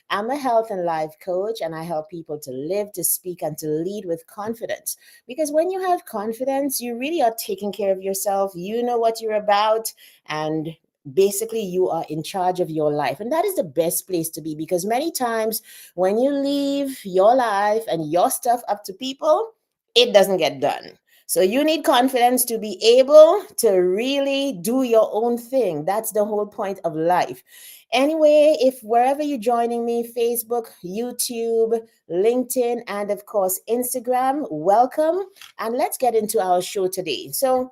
I'm a health and life coach, and I help people to live, to speak, and to lead with confidence. Because when you have confidence, you really are taking care of yourself. You know what you're about, and basically, you are in charge of your life. And that is the best place to be because many times when you leave your life and your stuff up to people, it doesn't get done. So you need confidence to be able to really do your own thing. That's the whole point of life. Anyway, if wherever you're joining me, Facebook, YouTube, LinkedIn, and of course, Instagram, welcome. And let's get into our show today. So,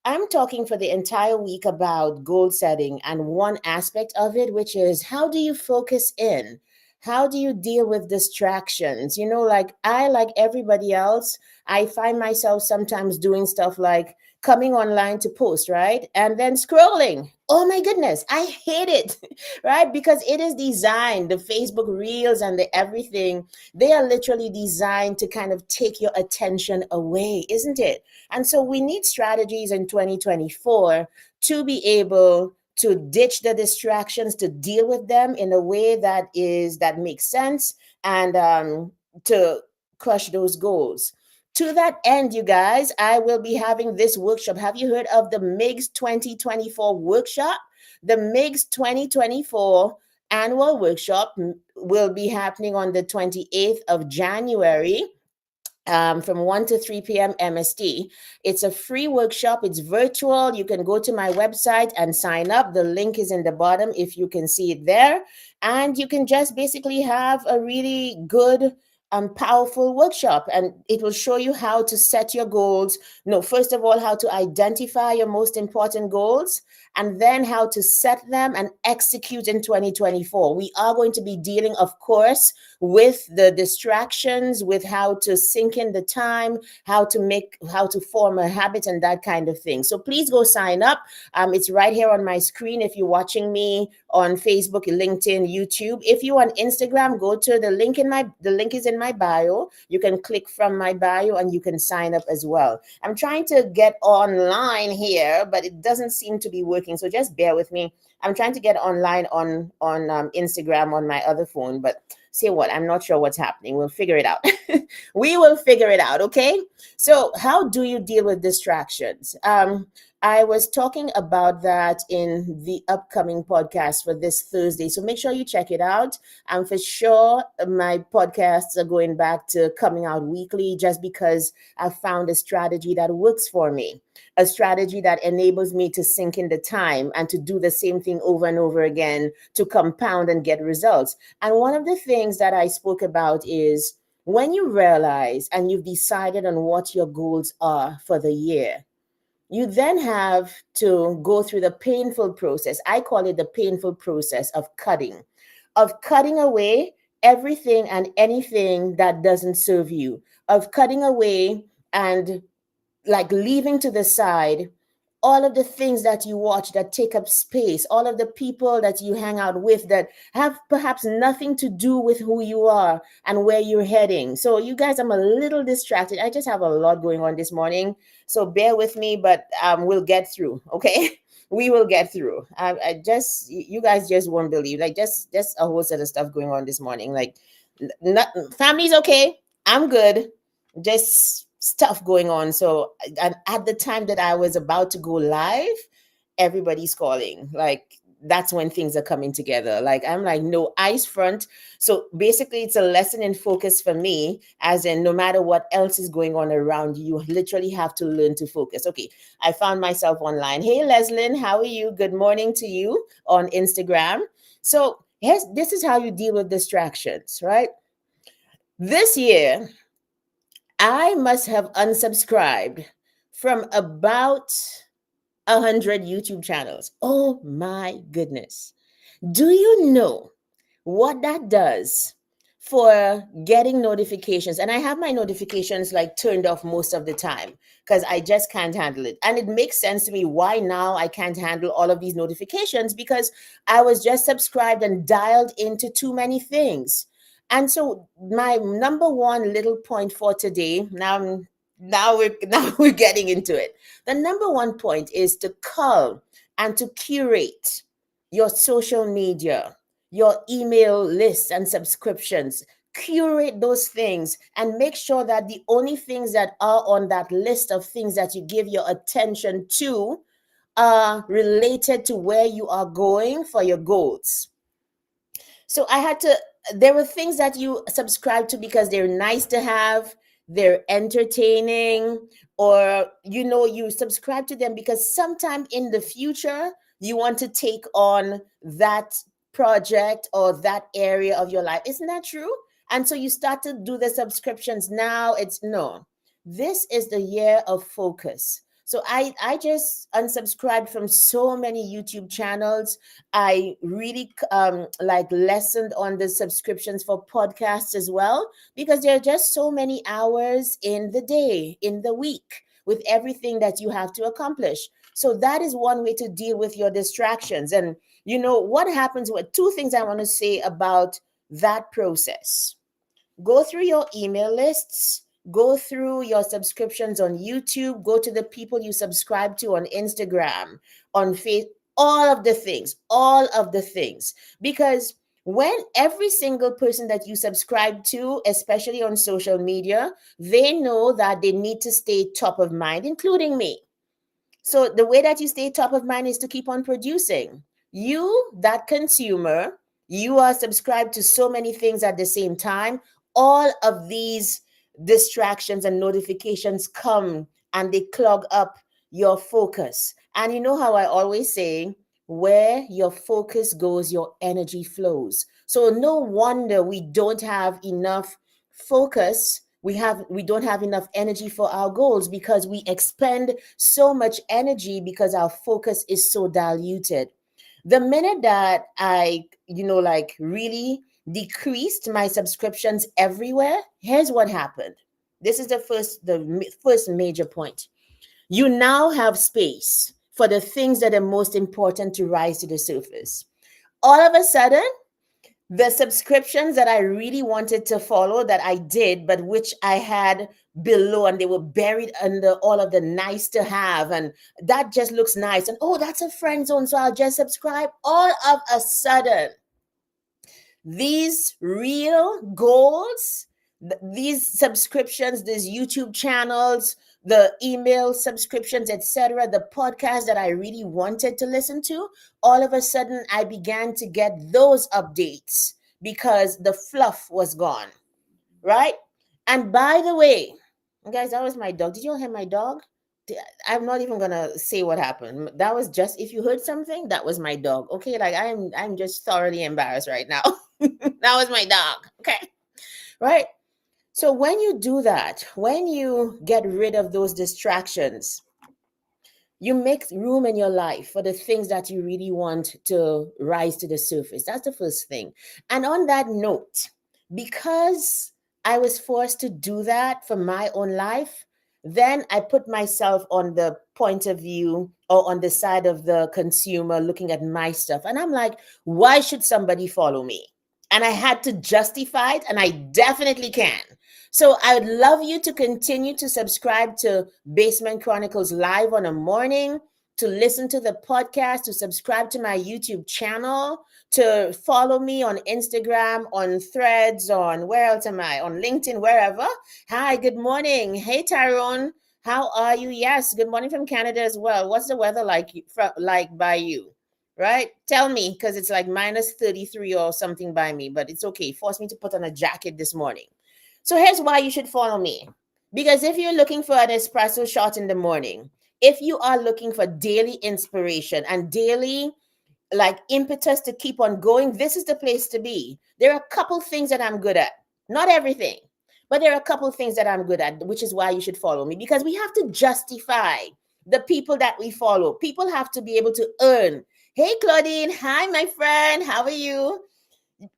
I'm talking for the entire week about goal setting and one aspect of it, which is how do you focus in? How do you deal with distractions? Like I, like everybody else, I find myself sometimes doing stuff like coming online to post, right? And then scrolling. Oh my goodness, I hate it, right? Because it is designed, the Facebook Reels and the everything, they are literally designed to kind of take your attention away, isn't it? And so we need strategies in 2024 to be able to ditch the distractions, to deal with them in a way that makes sense, and to crush those goals. To that end, you guys, I will be having this workshop. Have you heard of the MIGS 2024 workshop? The MIGS 2024 annual workshop will be happening on the 28th of January from 1 to 3 p.m. MST. It's a free workshop. It's virtual. You can go to my website and sign up. The link is in the bottom if you can see it there. And you can just basically have a really good powerful workshop, and it will show you how to set your goals. No, first of all, how to identify your most important goals, and then how to set them and execute in 2024. We are going to be dealing, of course, with the distractions, with how to sink in the time, how to form a habit, and that kind of thing. So please go sign up. It's right here on my screen if you're watching me on Facebook, LinkedIn, YouTube. If you on Instagram, go to the link is in my bio. You can click from my bio and you can sign up as well. I'm trying to get online here, but it doesn't seem to be working. So just bear with me. I'm trying to get online on Instagram on my other phone, but say what? I'm not sure what's happening. We'll figure it out. We will figure it out. Okay. So how do you deal with distractions? I was talking about that in the upcoming podcast for this Thursday. So make sure you check it out. And for sure, my podcasts are going back to coming out weekly just because I found a strategy that works for me, a strategy that enables me to sink in the time and to do the same thing over and over again to compound and get results. And one of the things that I spoke about is when you realize and you've decided on what your goals are for the year, you then have to go through the painful process. I call it the painful process of cutting away everything and anything that doesn't serve you, of cutting away and like leaving to the side all of the things that you watch that take up space, all of the people that you hang out with that have perhaps nothing to do with who you are and where you're heading. So, you guys, I'm a little distracted. I just have a lot going on this morning. So, bear with me, but we'll get through. Okay. We will get through. You guys just won't believe, like, just a whole set of stuff going on this morning. Like, not, family's okay. I'm good, just stuff going on. So, and at the time that I was about to go live, everybody's calling. Like, that's when things are coming together. Like, I'm like, no, ice front. So basically, it's a lesson in focus for me, as in no matter what else is going on around you, you literally have to learn to focus. Okay, I found myself online. Hey, Leslyn, how are you? Good morning to you on Instagram. So this is how you deal with distractions, right? This year, I must have unsubscribed from about 100 YouTube channels. Oh my goodness. Do you know what that does for getting notifications? And I have my notifications like turned off most of the time because I just can't handle it. And it makes sense to me why now I can't handle all of these notifications, because I was just subscribed and dialed into too many things. And so my number one little point for today, now we're getting into it. The number one point is to cull and to curate your social media, your email lists and subscriptions. Curate those things and make sure that the only things that are on that list of things that you give your attention to are related to where you are going for your goals. So I had to, there were things that you subscribe to because they're nice to have, they're entertaining, or you subscribe to them because sometime in the future you want to take on that project or that area of your life. Isn't that true? And so you start to do the subscriptions now. It's no. This is the year of focus. So I just unsubscribed from so many YouTube channels. I really like lessened on the subscriptions for podcasts as well, because there are just so many hours in the day, in the week, with everything that you have to accomplish. So that is one way to deal with your distractions. And what happens with two things I want to say about that process. Go through your email lists, go through your subscriptions on YouTube, go to the people you subscribe to on Instagram, on Facebook, all of the things. Because when every single person that you subscribe to, especially on social media, they know that they need to stay top of mind, including me. So the way that you stay top of mind is to keep on producing. You, that consumer, you are subscribed to so many things at the same time. All of these distractions and notifications come and they clog up your focus. And you know how I always say, where your focus goes, your energy flows. So no wonder we don't have enough focus. We don't have enough energy for our goals because we expend so much energy because our focus is so diluted. The minute that I like really decreased my subscriptions everywhere, here's what happened. This is the first major point. You now have space for the things that are most important to rise to the surface. All of a sudden, the subscriptions that I really wanted to follow, that I did, but which I had below, and they were buried under all of the nice to have, and that just looks nice, and oh, that's a friend zone, so I'll just subscribe. All of a sudden, these real goals, these subscriptions, these YouTube channels, the email subscriptions, etc., the podcast that I really wanted to listen to, all of a sudden I began to get those updates because the fluff was gone, right? And by the way, guys, that was my dog. Did you all hear my dog? I'm not even gonna say what happened. That was just, if you heard something, that was my dog. Okay, like I'm just thoroughly embarrassed right now. That was my dog. Okay, right. So when you do that, when you get rid of those distractions, you make room in your life for the things that you really want to rise to the surface. That's the first thing. And on that note, because I was forced to do that for my own life, then I put myself on the point of view or on the side of the consumer looking at my stuff. And I'm like, why should somebody follow me? And I had to justify it, and I definitely can. So I would love you to continue to subscribe to Basement Chronicles Live on a morning, to listen to the podcast, to subscribe to my YouTube channel, to follow me on Instagram, on Threads, on where else am I? On LinkedIn, wherever. Hi, good morning. Hey, Tyrone. How are you? Yes, good morning from Canada as well. What's the weather like by you? Right? Tell me, because it's like minus 33 or something by me, but it's okay. Force me to put on a jacket this morning. So here's why you should follow me. Because if you're looking for an espresso shot in the morning, if you are looking for daily inspiration and daily like impetus to keep on going, this is the place to be. There are a couple things that I'm good at. Not everything, but there are a couple things that I'm good at, which is why you should follow me, because we have to justify the people that we follow. People have to be able to earn. Hey, Claudine. Hi, my friend. How are you?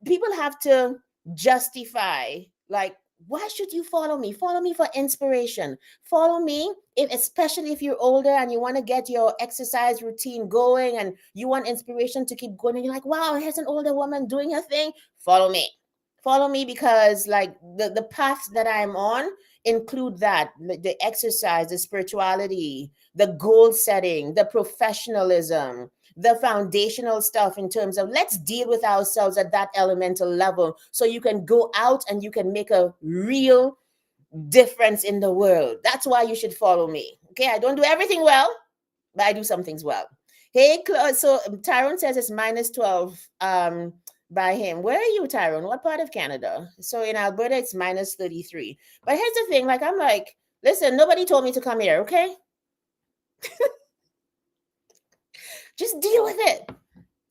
People have to justify, like, why should you follow me? Follow me for inspiration. Follow me, especially if you're older and you want to get your exercise routine going and you want inspiration to keep going. And you're like, wow, here's an older woman doing her thing. Follow me. Follow me, because like the paths that I'm on include that, the exercise, the spirituality, the goal setting, the professionalism, the foundational stuff in terms of let's deal with ourselves at that elemental level so you can go out and you can make a real difference in the world. That's why you should follow me. Okay, I don't do everything well, but I do some things well. Hey, Claude. So Tyrone says it's minus 12 by him. Where are you, Tyrone? What part of Canada? So in Alberta, it's minus 33. But here's the thing, like, I'm like, listen, nobody told me to come here, okay? Just deal with it.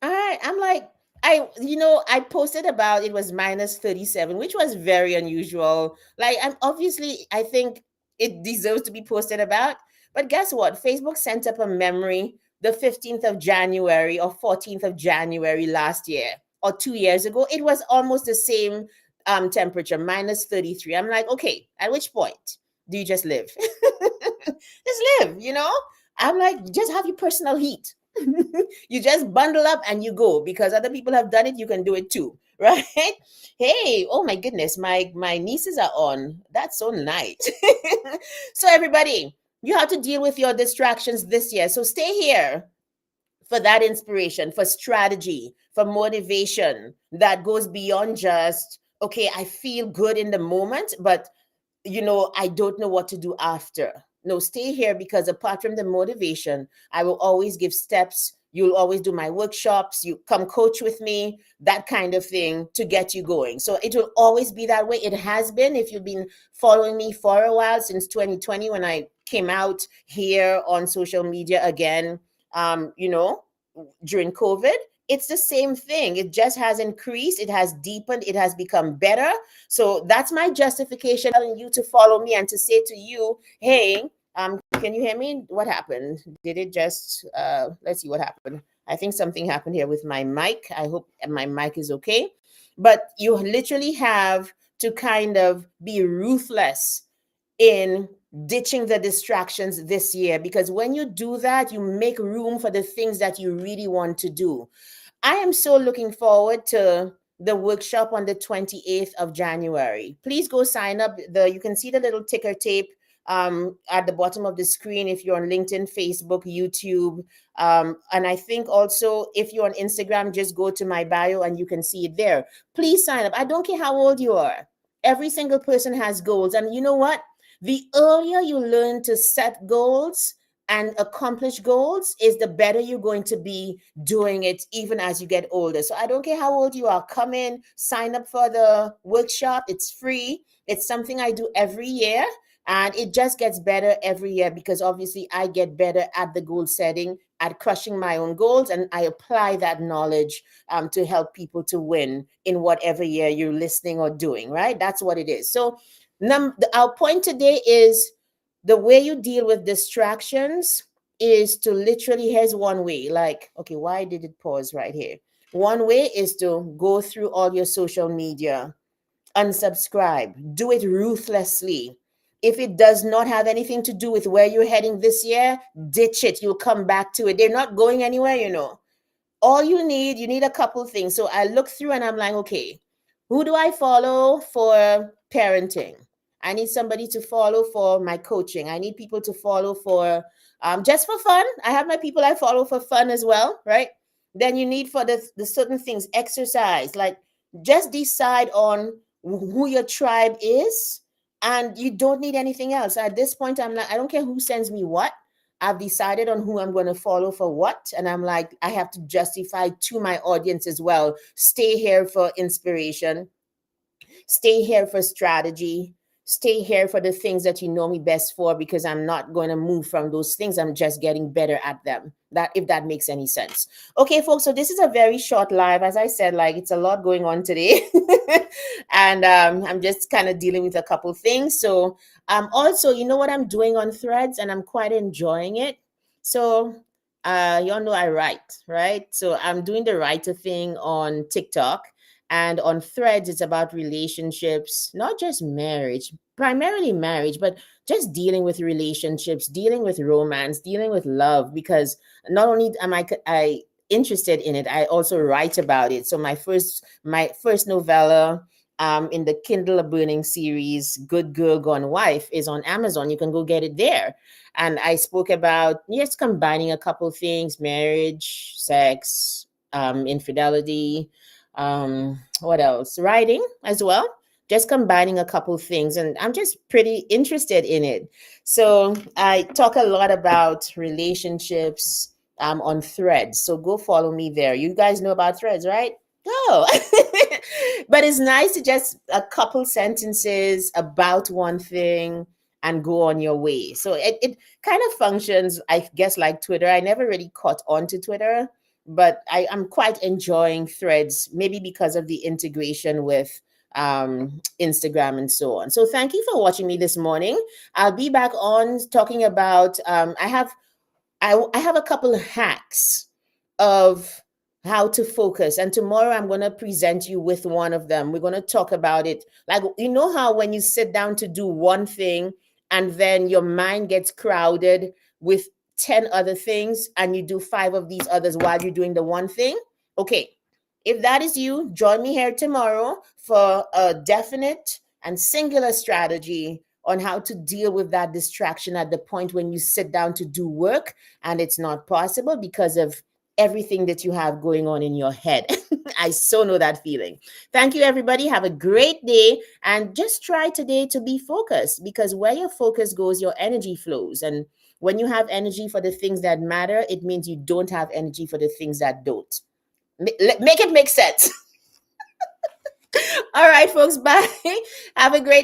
All right. I'm like, I posted about it was minus 37, which was very unusual. Like, I'm obviously, I think it deserves to be posted about. But guess what? Facebook sent up a memory the 15th of January or 14th of January last year or 2 years ago. It was almost the same temperature, minus 33. I'm like, okay, at which point do you just live? Just live, you know? I'm like, just have your personal heat. You just bundle up and you go because other people have done it. You can do it too, right? Hey, oh my goodness, my nieces are on. That's so nice. So everybody, you have to deal with your distractions this year. So stay here for that inspiration, for strategy, for motivation that goes beyond just okay. I feel good in the moment, but I don't know what to do after. No, stay here because apart from the motivation, I will always give steps. You'll always do my workshops. You come coach with me, that kind of thing to get you going. So it will always be that way. It has been, if you've been following me for a while, since 2020, when I came out here on social media again, during COVID. It's the same thing. It just has increased. It has deepened. It has become better. So that's my justification telling you to follow me and to say to you, hey, can you hear me? What happened? Did it just, let's see what happened. I think something happened here with my mic. I hope my mic is okay. But you literally have to kind of be ruthless in ditching the distractions this year, because when you do that, you make room for the things that you really want to do. I am so looking forward to the workshop on the 28th of January. Please go sign up. You can see the little ticker tape at the bottom of the screen if you're on LinkedIn, Facebook, YouTube. And I think also if you're on Instagram, just go to my bio and you can see it there. Please sign up. I don't care how old you are. Every single person has goals. And you know what? The earlier you learn to set goals and accomplish goals is the better you're going to be doing it even as you get older. So I don't care how old you are, come in, sign up for the workshop. It's free. It's something I do every year. And it just gets better every year because obviously I get better at the goal setting, at crushing my own goals, and I apply that knowledge to help people to win in whatever year you're listening or doing, right? That's what it is. So our point today is the way you deal with distractions is to literally, here's one way. Like, okay, why did it pause right here? One way is to go through all your social media, unsubscribe, do it ruthlessly. If it does not have anything to do with where you're heading this year, ditch it. You'll come back to it. They're not going anywhere. All you need a couple things. So I look through and I'm like, okay, who do I follow for parenting? I need somebody to follow for my coaching. I need people to follow for just for fun. I have my people I follow for fun as well, right? Then you need for the certain things, exercise. Like just decide on who your tribe is, and you don't need anything else. At this point, I'm like, I don't care who sends me what. I've decided on who I'm going to follow for what. And I'm like, I have to justify to my audience as well. Stay here for inspiration. Stay here for strategy. Stay here for the things that you know me best for, because I'm not going to move from those things. I'm just getting better at them. That, if that makes any sense. Okay, folks. So this is a very short live. As I said, like it's a lot going on today. And I'm just kind of dealing with a couple things. So also, you know what I'm doing on Threads, and I'm quite enjoying it. So y'all know I write, right? So I'm doing the writer thing on TikTok. And on Threads, it's about relationships, not just marriage, primarily marriage, but just dealing with relationships, dealing with romance, dealing with love. Because not only am I interested in it, I also write about it. So my first novella in the Kindle Burning series, Good Girl Gone Wife, is on Amazon. You can go get it there. And I spoke about, yes, combining a couple things: marriage, sex, infidelity, what else? Writing as well. Just combining a couple things. And I'm just pretty interested in it. So I talk a lot about relationships on Threads. So go follow me there. You guys know about Threads, right? Go. But it's nice to just a couple sentences about one thing and go on your way. So it kind of functions, I guess, like Twitter. I never really caught on to Twitter, but I'm quite enjoying Threads, maybe because of the integration with Instagram and so on. So thank you for watching me this morning. I'll be back on talking about I have a couple of hacks of how to focus. And tomorrow I'm going to present you with one of them. We're going to talk about it. Like, you know how when you sit down to do one thing and then your mind gets crowded with 10 other things and you do 5 of these others while you're doing the one thing? Okay. If that is you, join me here tomorrow for a definite and singular strategy on how to deal with that distraction at the point when you sit down to do work and it's not possible because of everything that you have going on in your head. I so know that feeling. Thank you, everybody. Have a great day. And just try today to be focused, because where your focus goes, your energy flows. And when you have energy for the things that matter, it means you don't have energy for the things that don't. Make it make sense. All right, folks. Bye. Have a great